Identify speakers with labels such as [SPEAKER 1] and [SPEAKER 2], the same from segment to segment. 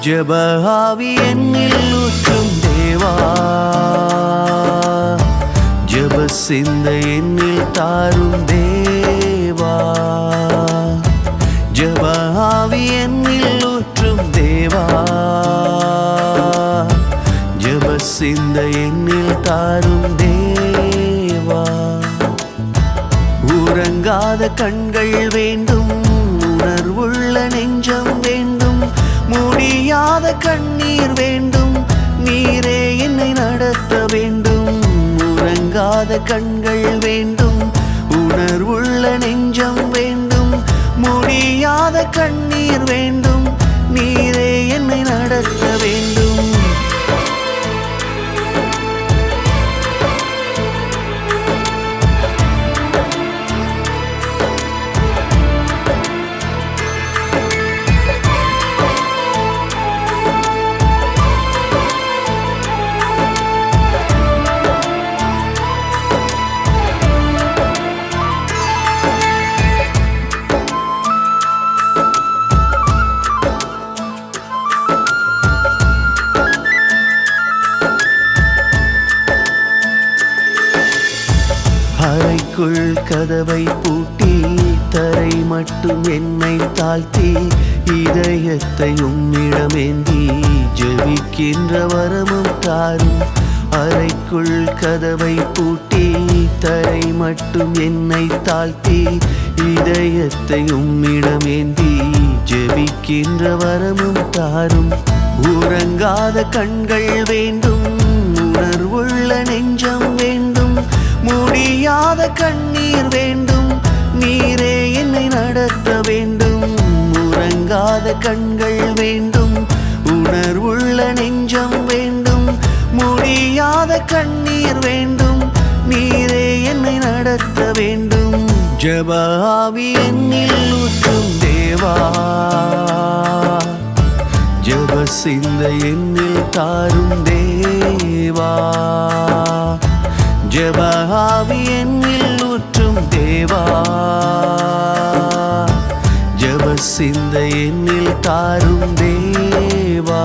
[SPEAKER 1] ஜெப ஆவி என்னில் ஊற்றும் தேவா, ஜெப சிந்தை என்னில் தாரும் தேவா. ஜெப ஆவி என்னில் ஊற்றும் தேவா, ஜெப சிந்தை என்னில் தாரும் தேவா. உறங்காத கண்கள் வேண்டும், உணர்வுள்ள நெஞ்சம் வேண்டும், முடியாத கண்ணீர் வேண்டும், நீரே என்னை நடத்த வேண்டும். உறங்காத கண்கள் வேண்டும், உணர்வுள்ள நெஞ்சம் வேண்டும், முடியாத கண்ணீர் வேண்டும், நீரே என்னை நடத்த வேண்டும். அறைக்குள் கதவை பூட்டி தரை மட்டும் என்னை தாழ்த்தி இதயத்தை உம்மிடமேந்தி ஜெபிக்கின்ற வரமும் தாரும். அறைக்குள் கதவை பூட்டி தரை மட்டும் என்னை தாழ்த்தி இதயத்தை உம்மிடமேந்தி ஜெபிக்கின்ற வரமும் தாரும். உறங்காத கண்கள் வேண்டும், உணர்வுள்ள நெஞ்சம் வேண்டும், முடியாத கண்ணீர் வேண்டும், நீரே என்னை நடத்த வேண்டும். உறங்காத கண்கள் வேண்டும், உணர்வுள்ள நெஞ்சம் வேண்டும், முடியாத கண்ணீர் வேண்டும், நீரே என்னை நடத்த வேண்டும். ஜெப ஆவி என்னில் ஊற்றும் தேவா, ஜெப சிந்தை என்னில் தாரும் தேவா. ஜெப ஆவி என்னில் ஊற்றும் தேவா, ஜெப சிந்தை என்னில் தாரும் தேவா.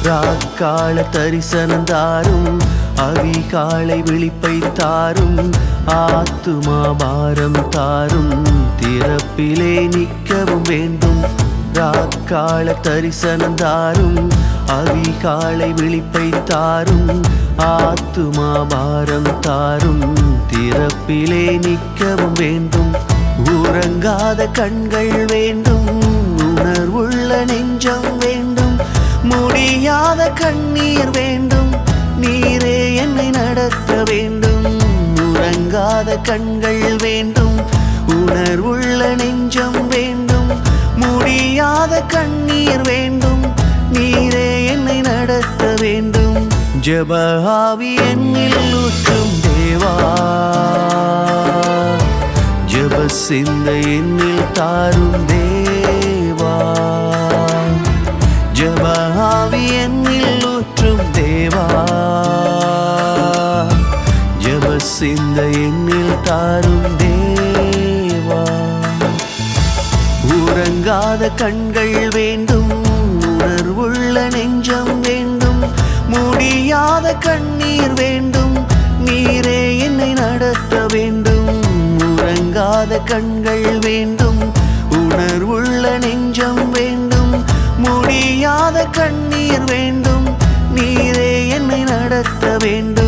[SPEAKER 1] ராக்கால தரிசனம் தாரும், அதிகாலை விழிப்பை தாரும், ஆத்துமா பாரம் தாரும், திறப்பிலே நிற்கவும் வேண்டும். ராக்கால தரிசனம் தாரும், அதிகாலை விழிப்பை தாரும், ஆத்துமா பாரம் தாரும், திறப்பிலே நிற்கவும் வேண்டும். உறங்காத கண்கள் வேண்டும், உணர்வுள்ள நெஞ்சம் வேண்டும், முடியாத கண்ணீர் வேண்டும், நீரே என்னை நடத்த வேண்டும். உறங்காத கண்கள் வேண்டும், உணர்வுள்ள நெஞ்சம் வேண்டும், முடியாத கண்ணீர் வேண்டும், நீரே என்னை நடத்த வேண்டும். ஜெப ஆவி என்னில் ஊற்றும் தேவா, ஜெப சிந்தை என்னில் தாரும் தேவா. ஜெப ஆவி என்னில் ஊற்றும் தேவா, ஜெப சிந்தை என்னில் தாரும் தேவா. உறங்காத கண்கள் வேண்டும், உணர்வுள்ள நெஞ்சம் வேண்டும், முடியாத கண்ணீர் வேண்டும், நீரே என்னை நடத்த வேண்டும். உறங்காத கண்கள் வேண்டும், உணர்வுள்ள நெஞ்சம் வேண்டும், முடியாத கண்ணீர் வேண்டும், நீரே என்னை நடத்த வேண்டும்.